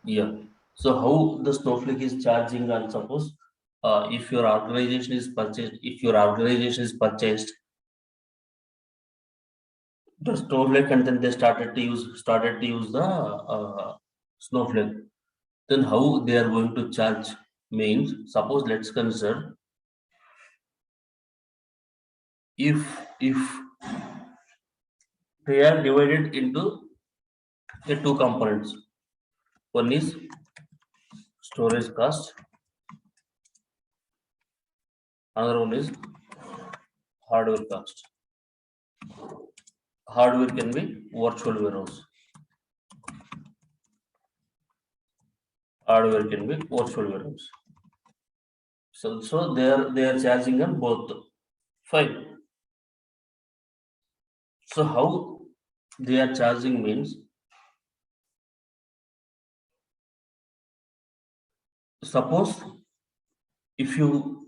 Yeah. So how the Snowflake is charging, and suppose if your organization is purchased the Snowflake, and then they started to use the Snowflake, then how they are going to charge means, suppose let's consider if they are divided into the two components. One is storage cost, another one is hardware cost. Hardware can be virtual warehouse. Hardware can be virtual warehouse. So they are charging on both. Fine. So how they are charging means, suppose if you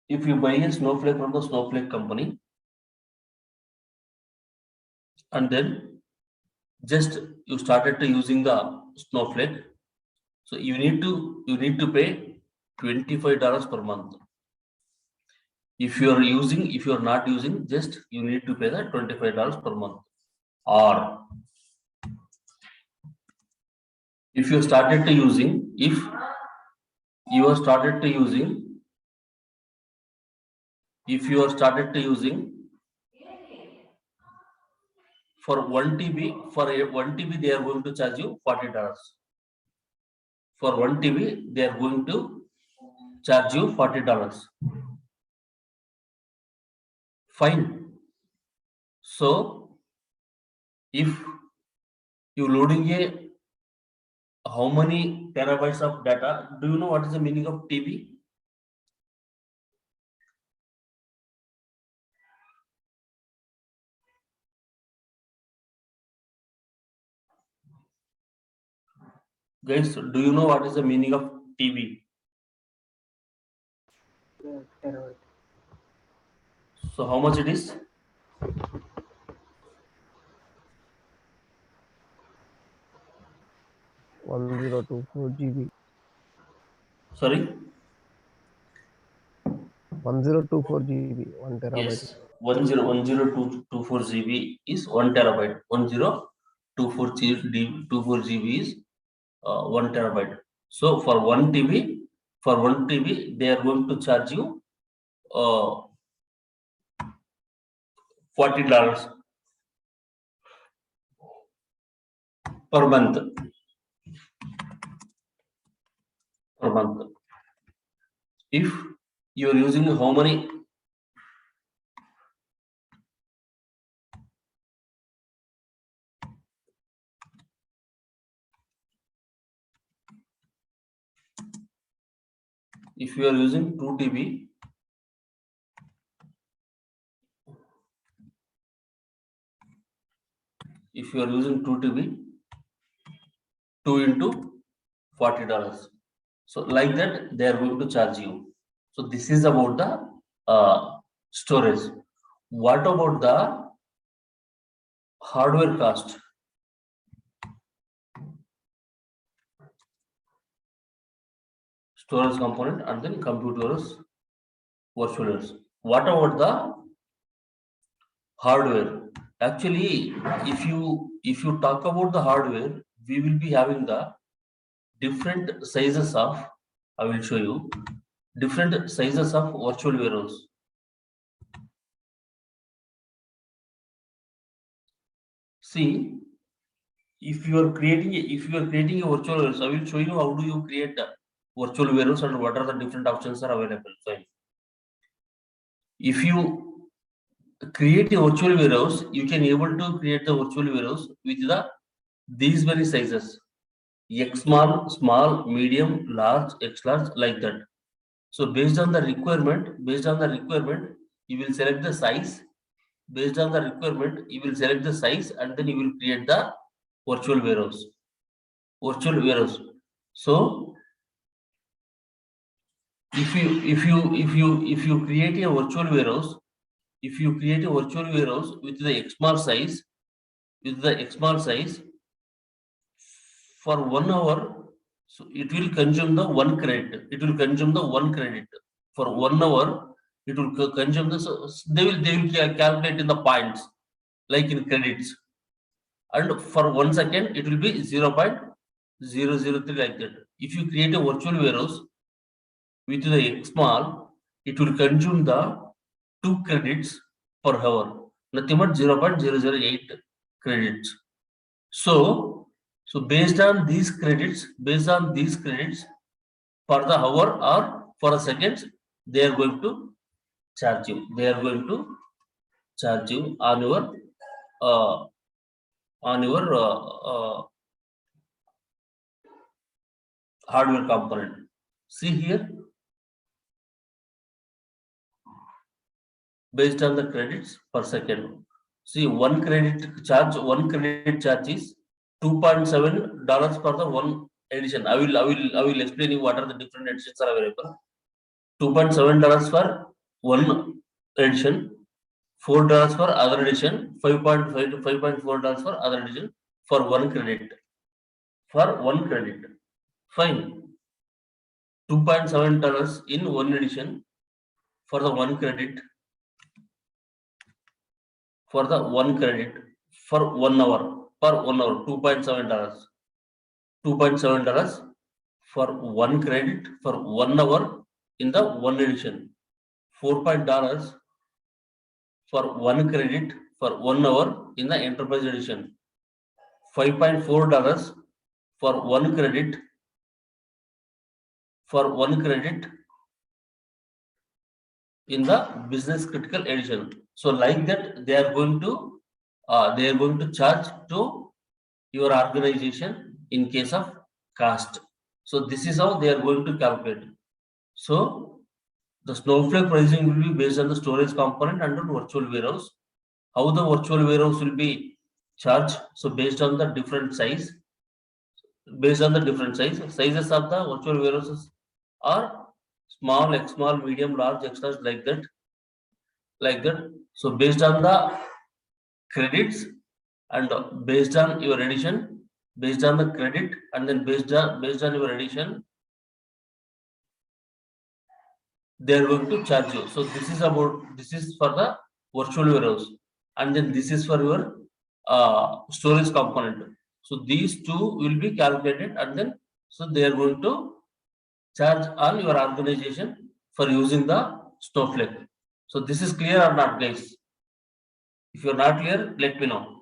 buy a Snowflake from the Snowflake company, and then just you started to using the Snowflake, so you need to pay $25 per month. If you are not using, just you need to pay the $25 per month. Or if you started to using, if you are started to using, for 1 TB, for a 1 TB they are going to charge you $40. For 1 TB they are going to charge you $40. Fine. So if you loading a how many terabytes of data, do you know what is the meaning of TB? Guys, do you know what is the meaning of TB? Terabyte. So how much it is? 1024 GB. Sorry? 1024 GB. 1 terabyte. Yes, 1024 GB is 1 terabyte. 1024 GB is 1 terabyte. So for 1 TB, they are going to charge you $40 per month. Per month. If you are using how many? If you are using 2 TB, if you are using 2 TB, 2 into $40. So like that, they are going to charge you. So this is about the storage. What about the hardware cost? Storage component and then computers, virtuals. What about the hardware? Actually, if you talk about the hardware, we will be having the different sizes of, I will show you, different sizes of virtual warehouse. See, if you are creating a virtual warehouse, I will show you how do you create a virtual warehouse and what are the different options are available. Fine. If you create a virtual warehouse, you can able to create the virtual warehouse with these many sizes: X small, medium, large, X large, like that. So based on the requirement, you will select the size. Based on the requirement, you will select the size, and then you will create the virtual warehouse. Virtual warehouse. So if you create a virtual warehouse, with the X small size, for 1 hour, so it will consume the 1 credit. It will consume the 1 credit for 1 hour. It will consume the, so they will calculate in the points like in credits, and for 1 second it will be 0.003 like that. If you create a virtual warehouse with the XML, it will consume the 2 credits per hour, nothing but 0.008 credits. So based on these credits, for the hour or for a second, they are going to charge you. They are going to charge you on your uh, hardware component. See here, based on the credits per second. See, one credit charge is $2.7 for the one edition. I will explain you what are the different editions are available. $2.7 for one edition, $4 for other edition, $5.5 to $5.4 for other edition for one credit. For one credit, fine. $2.7 in one edition for the one credit. For the one credit for 1 hour, per 1 hour, $2.7. $2.7 for one credit for 1 hour in the one edition. $4 for one credit for 1 hour in the enterprise edition. $5.4 for one credit in the business critical edition. So like that, they are going to charge to your organization in case of cost. So this is how they are going to calculate. So the Snowflake pricing will be based on the storage component and on virtual warehouse. How the virtual warehouse will be charged? So based on the different size, sizes of the virtual warehouses are small, X small, medium, large, extras like that. So based on the credits and based on your edition, based on the credit, and then based on your edition, they are going to charge you. So this is for the virtual warehouse, and then this is for your storage component. So these two will be calculated, and then so they are going to charge on your organization for using the Snowflake. So this is clear or not, guys? If you are not clear, let me know.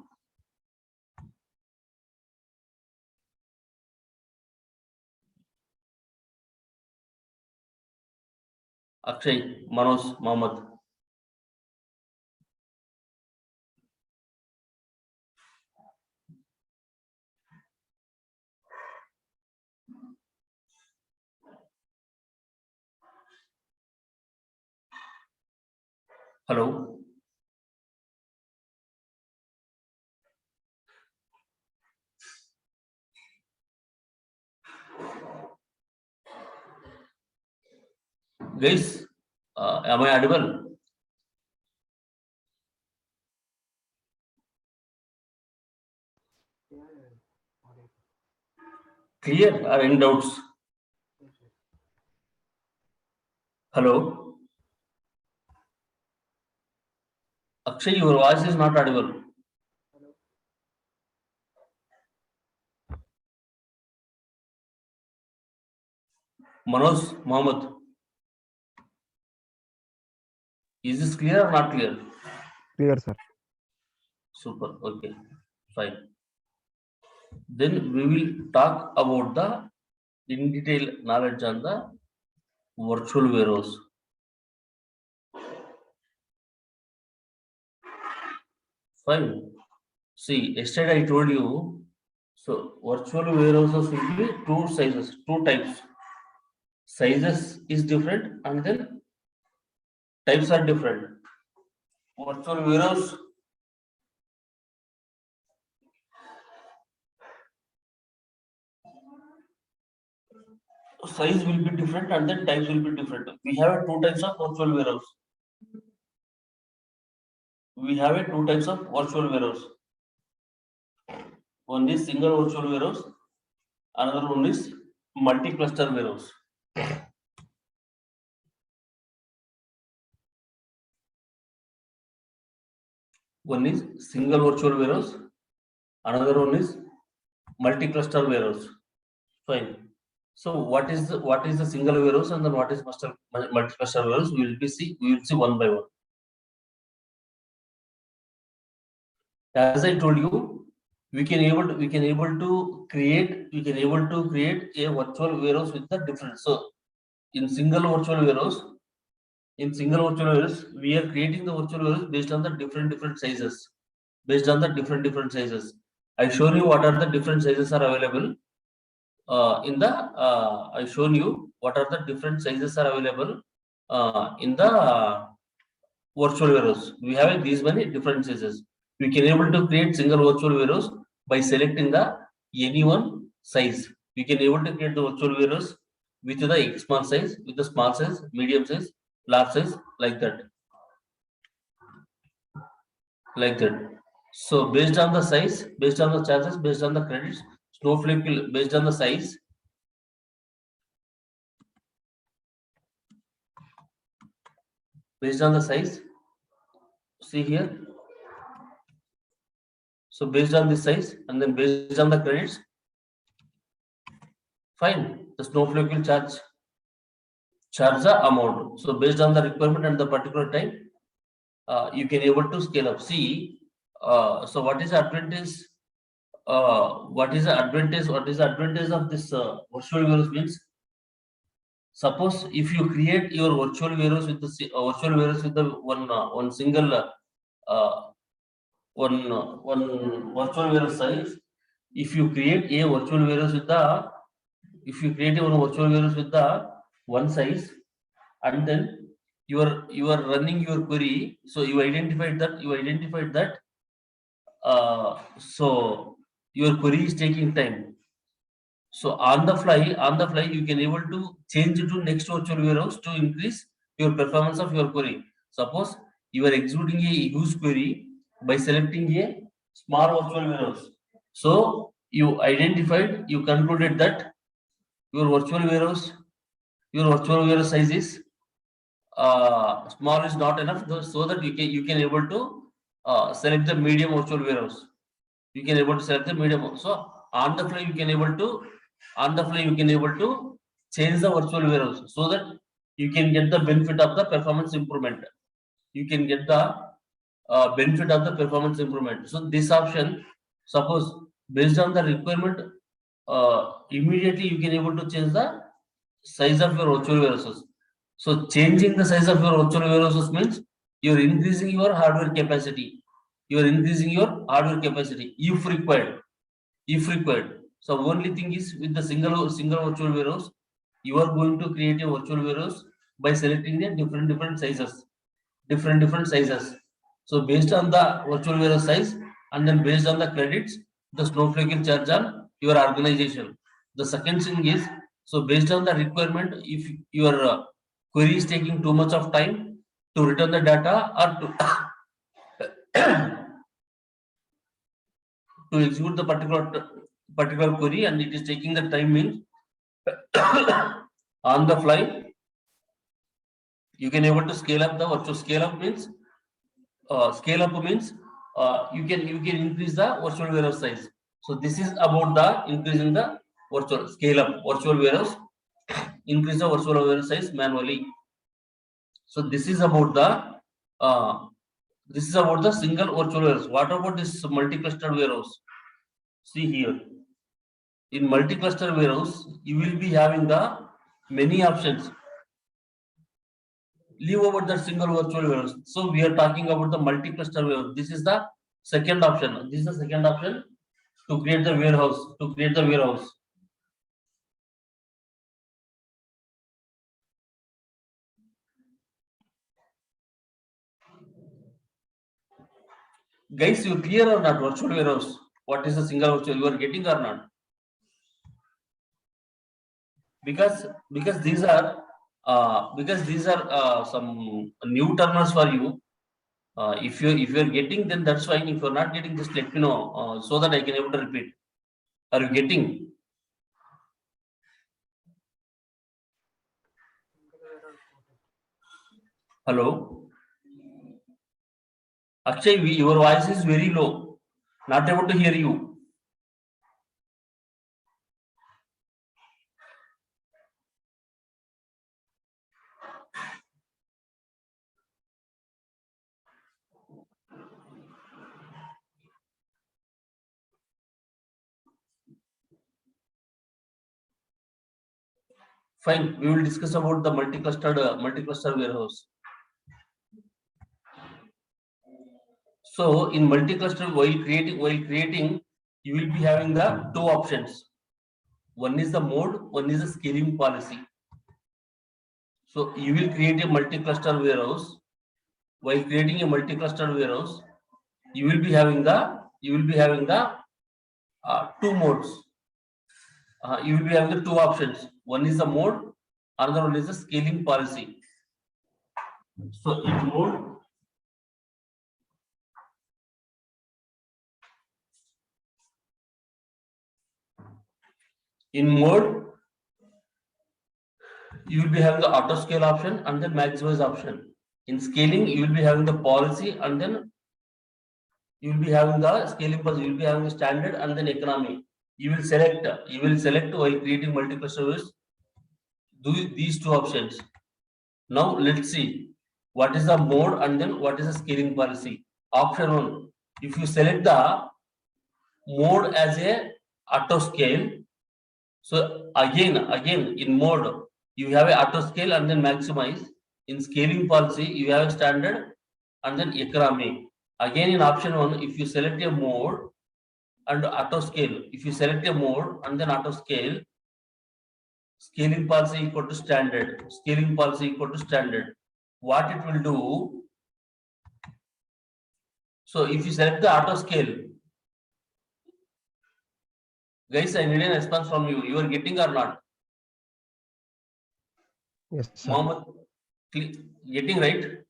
Akshay, Manoj, Mohammed. Hello. Guys, am I audible? Clear or any doubts? Hello? Akshay, your voice is not audible. Manoj, Mohammed. Is this clear or not clear? Clear, sir. Super. Okay. Fine. Then we will talk about the in detail knowledge on the virtual warehouse. Fine. See, yesterday I told you, so virtual warehouses will be two sizes, two types. Sizes is different, and then types are different. Virtual warehouse size will be different, and then types will be different. We have two types of virtual warehouse. Two types of virtual warehouse. One is single virtual warehouse, Another one is multi-cluster warehouse. One is single virtual warehouse. Another one is multi-cluster warehouse. Fine. So what is the single warehouse and then what is multi-cluster warehouse? We will see one by one. As I told you, we can able to create a virtual warehouse with the different. So in single virtual warehouse, we are creating the virtual warehouse based on the different sizes. Based on the different sizes. I shown you what are the different sizes are available. I shown you what are the different sizes are available in the virtual warehouse. We have these many different sizes. We can able to create single virtual warehouse by selecting the any one size. We can able to create the virtual warehouse with the small size, with the small size, medium size, large size, like that. Like that. So based on the size, based on the charges, based on the credits, Snowflake will based on the size. Based on the size, see here. So based on this size and then based on the credits, fine. The Snowflake will charge the amount. So based on the requirement and the particular time, you can able to scale up. See, so what is the advantage? What is the advantage? What is the advantage of this virtual warehouse means? Suppose if you create your virtual warehouse with the one single one virtual warehouse size. If you create a virtual warehouse with the one size, and then you are running your query, so you identified that so your query is taking time. So on the fly, you can able to change it to next virtual warehouse to increase your performance of your query. Suppose you are executing a huge query by selecting a small virtual warehouse. So you concluded that your virtual warehouse size is small is not enough, so that you can able to select the medium virtual warehouse. You can able to select the medium. So on the fly you can able to change the virtual warehouse so that you can get the benefit of the performance improvement. You can get the benefit of the performance improvement. So this option, suppose based on the requirement, immediately you can able to change the size of your virtual warehouses. So changing the size of your virtual warehouses means you're increasing your hardware capacity. You're increasing your hardware capacity if required. If required. So only thing is with the single virtual warehouse, you are going to create a virtual warehouse by selecting the different sizes. Different sizes. So based on the virtual warehouse size and then based on the credits, the Snowflake will charge on your organization. The second thing is, so based on the requirement, if your query is taking too much of time to return the data or to execute the particular query, and it is taking the time means on the fly you can able to scale up the virtual. Scale up means you can increase the virtual warehouse size. So this is about the increasing the virtual scale up virtual warehouse, increase the virtual warehouse size manually. So this is about the single virtual warehouse. What about this multi-cluster warehouse? See here, in multi-cluster warehouse, you will be having the many options. Leave over the single virtual warehouse. So we are talking about the multi-cluster warehouse. This is the second option. This is the second option to create the warehouse. Guys, you clear or not virtual warehouse? What is the single virtual you are getting or not? Because these are some new terms for you. If you are getting, then that's fine. If you are not getting, just let me know so that I can able to repeat. Are you getting? Hello. Akshay, your voice is very low. Not able to hear you. Fine. We will discuss about the multi-cluster warehouse. So in multi-cluster, while creating, you will be having the two options. One is the mode, one is the scaling policy. So you will create a multi-cluster warehouse. While creating a multi-cluster warehouse, you will be having the two modes. You will be having the two options. One is the mode, another one is the scaling policy. So in mode, you will be having the auto scale option and then maximize option. In scaling, you will be having the policy and then you will be having the scaling policy. You will be having the standard and then economy. You will select while creating multiple service. Do these two options. Now let's see what is the mode and then what is the scaling policy. Option 1. If you select the mode as a auto scale, so again in mode you have a auto scale and then maximize. In scaling policy you have a standard and then economy. Again in option 1, if you select a mode and auto scale, if you select a mode and then auto scale, scaling policy equal to standard, scaling policy equal to standard. What it will do? So if you select the auto scale, guys, I need a response from you. You are getting or not? Yes, sir. Mohammed, getting right?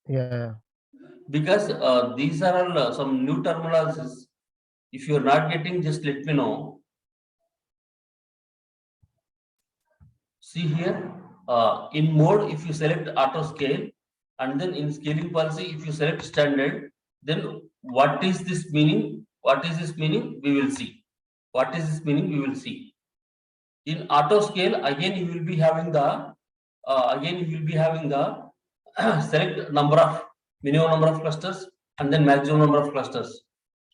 Yeah. Because these are all some new terminologies. If you are not getting, just let me know. See here, in mode, if you select auto scale, and then in scaling policy, if you select standard, then what is this meaning? What is this meaning? We will see. What is this meaning? We will see. In auto scale, again you will be having the select minimum number of clusters and then maximum number of clusters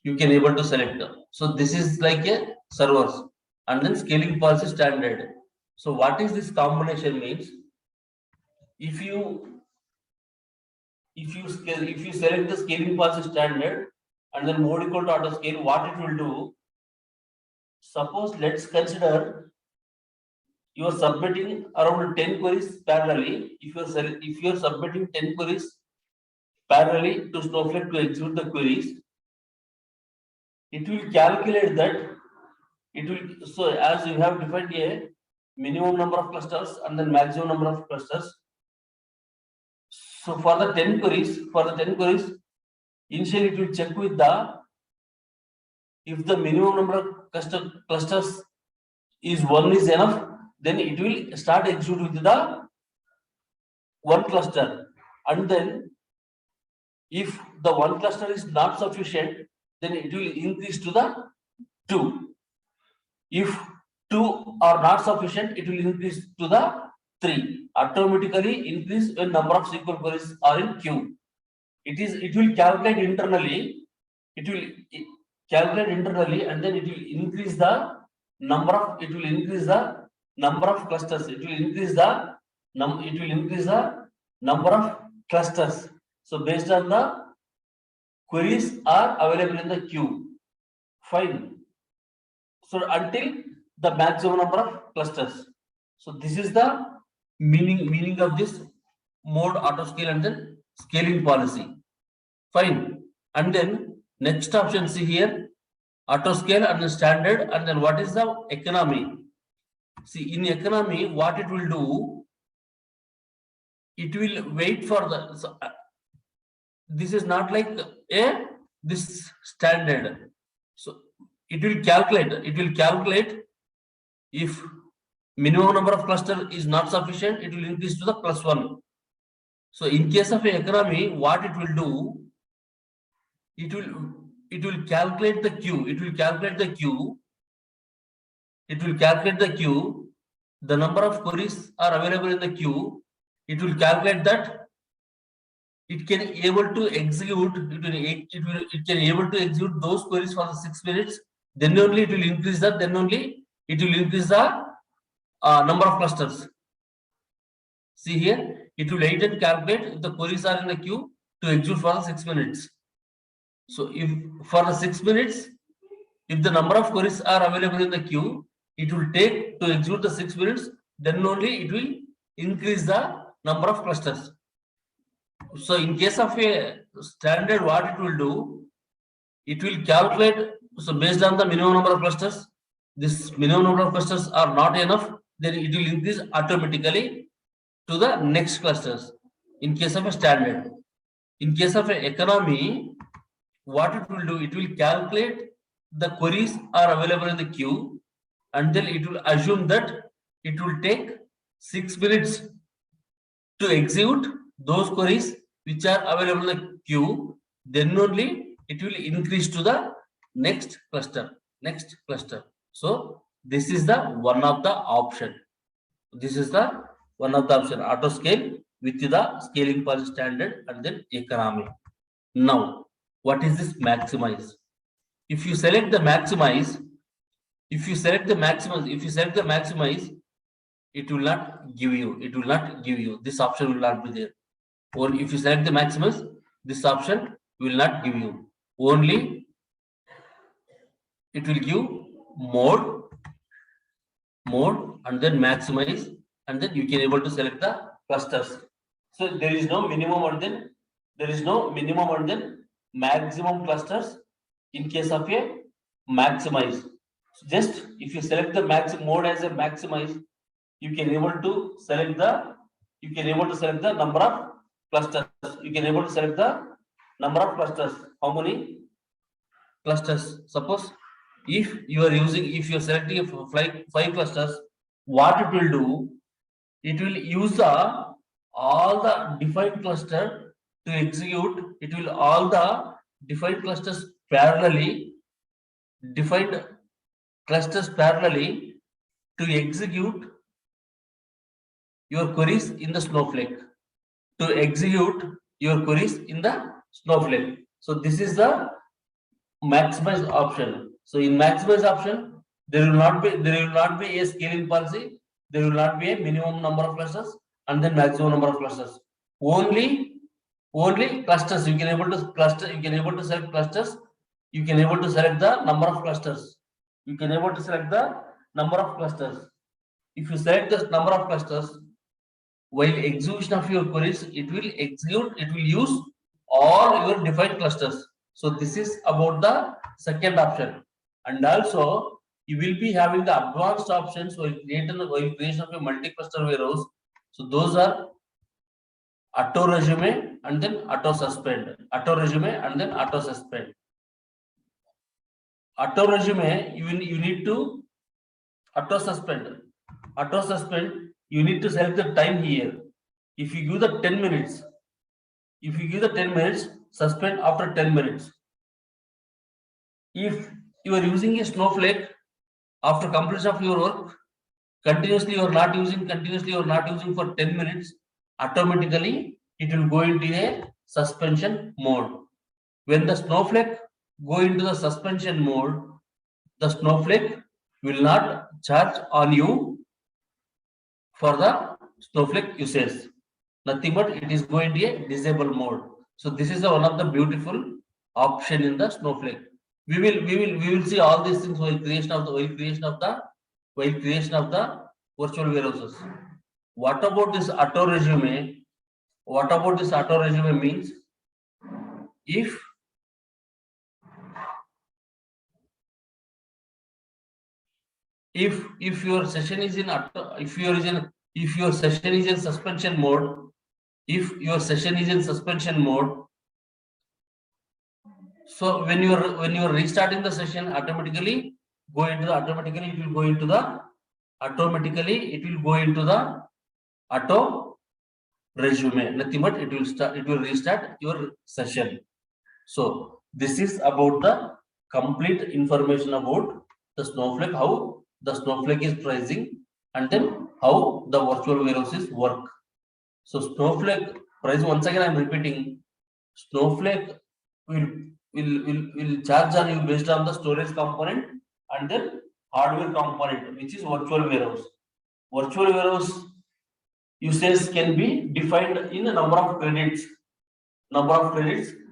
you can able to select. So this is like a servers and then scaling policy standard. So what is this combination means? If you select the scaling policy standard and then mode equal to auto scale, what it will do? Suppose let's consider you are submitting around 10 queries parallelly. If you are submitting 10 queries parallelly to Snowflake to execute the queries, it will calculate that so as you have defined a minimum number of clusters and then maximum number of clusters. So for the 10 queries, initially it will check with if the minimum number of clusters is 1 is enough, then it will start execute with the 1 cluster, and then if the 1 cluster is not sufficient, then it will increase to the 2. If 2 are not sufficient, it will increase to the 3. Automatically increase when number of SQL queries are in queue. It will calculate internally. It will calculate internally, and then it will increase the number of clusters. It will increase the number of clusters. So based on the queries are available in the queue. Fine. So until the maximum number of clusters. So this is the meaning of this mode, auto scale, and then scaling policy. Fine. And then next option, see here, auto scale and then standard, and then what is the economy? See, in economy, what it will do? It will wait for the. So, this is not like this standard. So it will calculate. If minimum number of cluster is not sufficient, it will increase to the +1. So in case of a economy, what it will do, it will calculate the queue. It will calculate the queue. It will calculate the queue. The number of queries are available in the queue. It will calculate that. It can able to execute. It can able to execute those queries for the 6 minutes. Then only it will increase that. Then only it will increase the number of clusters. See here, it will wait and calculate if the queries are in the queue to execute for the 6 minutes. So if for the 6 minutes, if the number of queries are available in the queue, it will take to execute the 6 minutes, then only it will increase the number of clusters. So in case of a standard, what it will do, it will calculate, so based on the minimum number of clusters, this minimum number of clusters are not enough, then it will increase automatically to the next clusters in case of a standard. In case of an economy, what it will do, it will calculate the queries are available in the queue, and then it will assume that it will take 6 minutes to execute those queries which are available in the queue. Then only it will increase to the next cluster. So this is the one of the option. This is the one of the option, auto scale with the scaling policy standard and then economy. Now, what is this maximize? If you select the maximize, it will not give you. This option will not be there. Or if you select the maximize, this option will not give you. Only it will give mode, and then maximize, and then you can able to select the clusters. So there is no minimum and then maximum clusters in case of a maximize. So just if you select the mode as a maximize, you can able to select the number of clusters. You can able to select the number of clusters. How many clusters? Suppose if you are selecting 5 clusters, what it will do, it will use all the defined cluster to execute. It will all the defined clusters parallelly to execute your queries in the Snowflake. So this is the maximize option. So in maximize option, there will not be a scaling policy. There will not be a minimum number of clusters and then maximum number of clusters. Only clusters. You can able to select clusters. You can able to select the number of clusters. If you select the number of clusters, while execution of your queries, it will use all your defined clusters. So this is about the second option. And also you will be having the advanced options while creation of a multi-cluster warehouse. So those are auto resume and then auto suspend. Auto resume, you need to auto suspend. You need to select the time here. If you give the 10 minutes, suspend after 10 minutes. If you are using a Snowflake after completion of your work, continuously or not using for 10 minutes, automatically it will go into a suspension mode. When the Snowflake go into the suspension mode, the Snowflake will not charge on you for the Snowflake usage. Nothing but it is going to a disable mode. So this is one of the beautiful option in the Snowflake. We will see all these things while creation of the virtual warehouses. What about this auto resume? Means if your session is in suspension mode, so when you are restarting the session, automatically it will go into the auto resume, nothing but it will restart your session. So this is about the complete information about the Snowflake, how the Snowflake is pricing, and then how the virtual warehouses work. So Snowflake price, once again I am repeating, Snowflake will charge on you based on the storage component and then hardware component, which is virtual warehouse. Virtual warehouse usage can be defined in a number of credits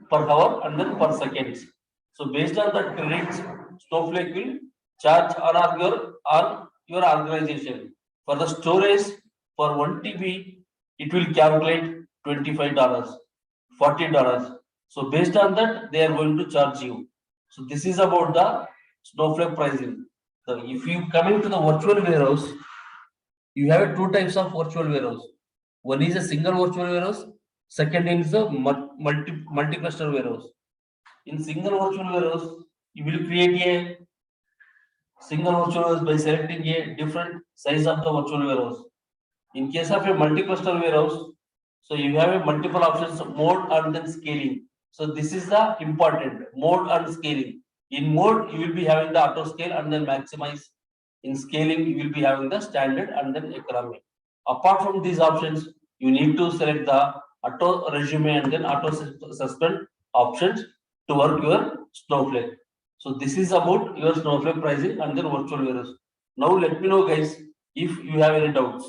per hour and then per seconds. So based on that credits, Snowflake will charge on your organization. For the storage, for 1 TB, it will calculate $25, $40. So based on that, they are going to charge you. So this is about the Snowflake pricing. So if you coming to the virtual warehouse, you have two types of virtual warehouse. One is a single virtual warehouse. Second is a multi-cluster warehouse. In single virtual warehouse, you will create a single virtual warehouse by selecting a different size of the virtual warehouse. In case of a multi-cluster warehouse, so you have a multiple options, mode and then scaling. So this is the important mode and scaling. In mode, you will be having the auto scale and then maximize. In scaling, you will be having the standard and then economy. Apart from these options, you need to select the auto resume and then auto suspend options to work your Snowflake. So this is about your Snowflake pricing and then virtual warehouse. Now let me know, guys, if you have any doubts.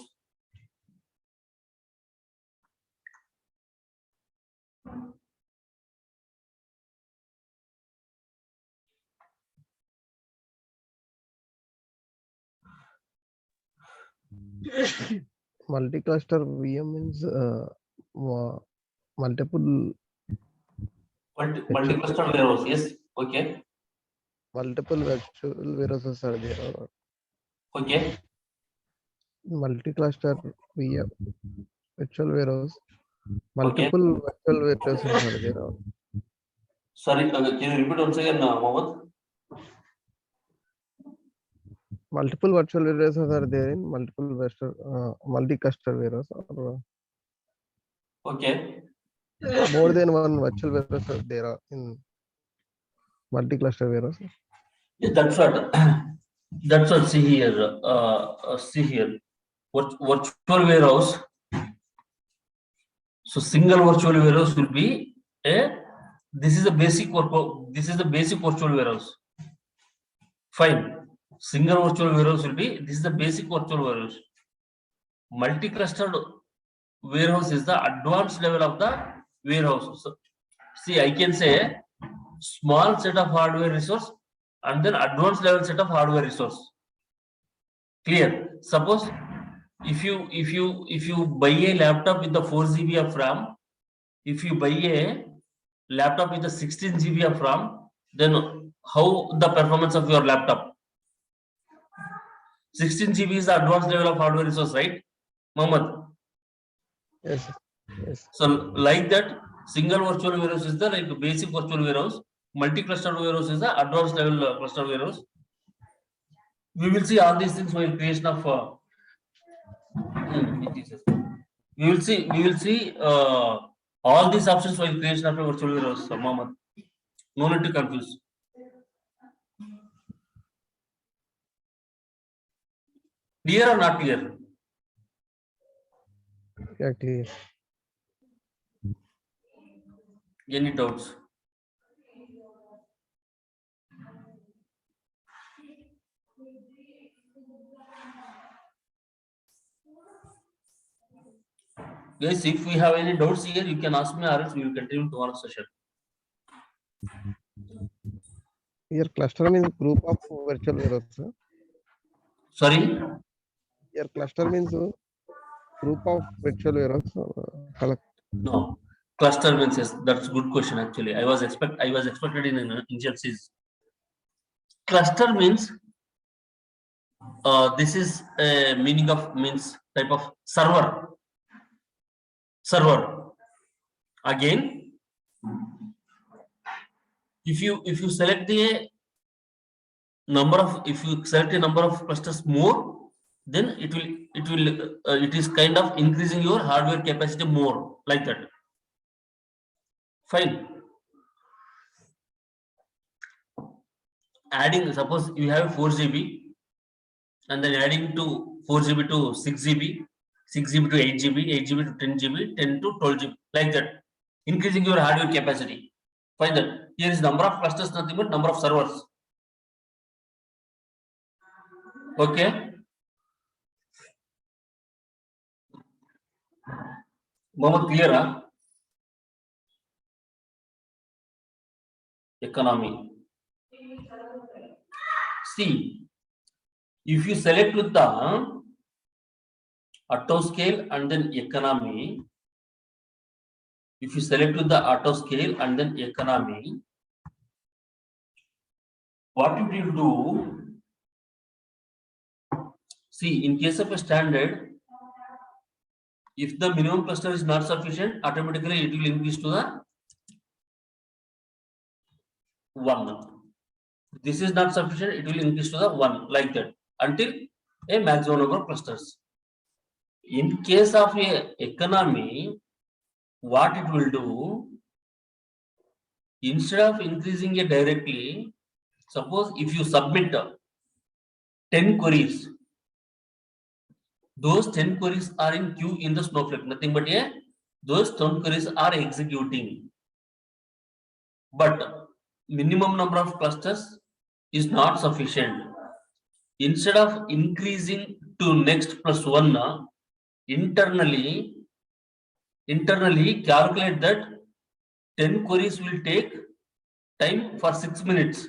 Multi-cluster VM means multiple Multi-cluster warehouse, yes. Okay. multiple virtual warehouses are there. Okay. Multi-cluster VM virtual warehouse. Multiple virtual warehouses are there. Sorry, can you repeat once again, Mohammed? Multiple virtual warehouses are there in multi-cluster warehouse. Okay. More than one virtual warehouse are there in multi-cluster warehouse. Yeah, that's what. That's what. See here. See here. Virtual warehouse. So single virtual warehouse will be a. This is the basic This is the basic virtual warehouse. Fine. Single virtual warehouse will be. This is the basic virtual warehouse. Multi-clustered warehouse is the advanced level of the warehouse. So, see, I can say small set of hardware resource and then advanced level set of hardware resource. Clear? Suppose if you buy a laptop with the 4 GB of RAM, if you buy a laptop with the 16 GB of RAM, then how the performance of your laptop? 16 GB is the advanced level of hardware resource, right, Mohammed? Yes. Yes. So like that, single virtual warehouse is the basic virtual warehouse. Multi-cluster warehouse is the advanced level cluster warehouse. We will see all these things while creation of. We will see all these options while creation of a virtual warehouse, Mohammed. No need to confuse. Clear or not clear? Yeah, clear. Any doubts? Guys, if we have any doubts here, you can ask me, or else we will continue tomorrow's session. Here cluster means group of virtual warehouse. Sorry? Here cluster means group of virtual warehouse. No. Cluster means, yes, that's a good question actually. I was expected in initial C's. Cluster means this is a meaning of type of server. Again, if you select the number of clusters more, then it is kind of increasing your hardware capacity more, like that. Fine. Adding, suppose you have 4 GB and then adding to 4 GB to 6 GB, 6 GB to 8 GB, 8 GB to 10 GB, 10 to 12 GB, like that, increasing your hardware capacity. Find that. Here is number of clusters, nothing but number of servers. Okay. Mohammed, clear? Huh? Economy. See, if you select with the auto scale and then economy, if you select with the auto scale and then economy, what you will do, see, in case of a standard, if the minimum cluster is not sufficient, automatically it will increase to the 1. This is not sufficient, it will increase to the 1, like that, until a maximum number of clusters. In case of a economy, what it will do, instead of increasing it directly, suppose if you submit 10 queries, those 10 queries are in queue in the Snowflake, nothing but those 10 queries are executing. But minimum number of clusters is not sufficient. Instead of increasing to next plus 1, internally calculate that 10 queries will take time for 6 minutes.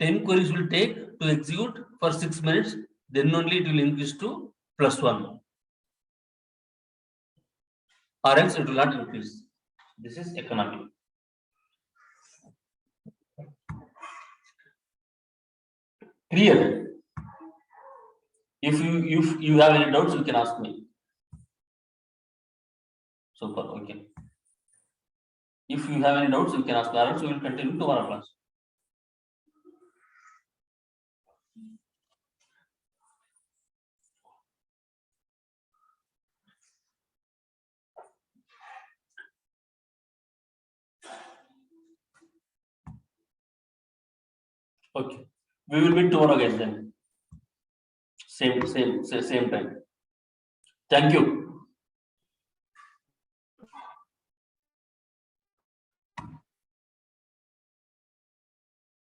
10 queries will take to execute for 6 minutes, then only it will increase to plus 1. Or else it will not increase. This is economy. Clear? If you have any doubts, you can ask me. Super, okay. If you have any doubts, you can ask, or else we will continue tomorrow class. Okay. We will meet tomorrow again then. Same time. Thank you.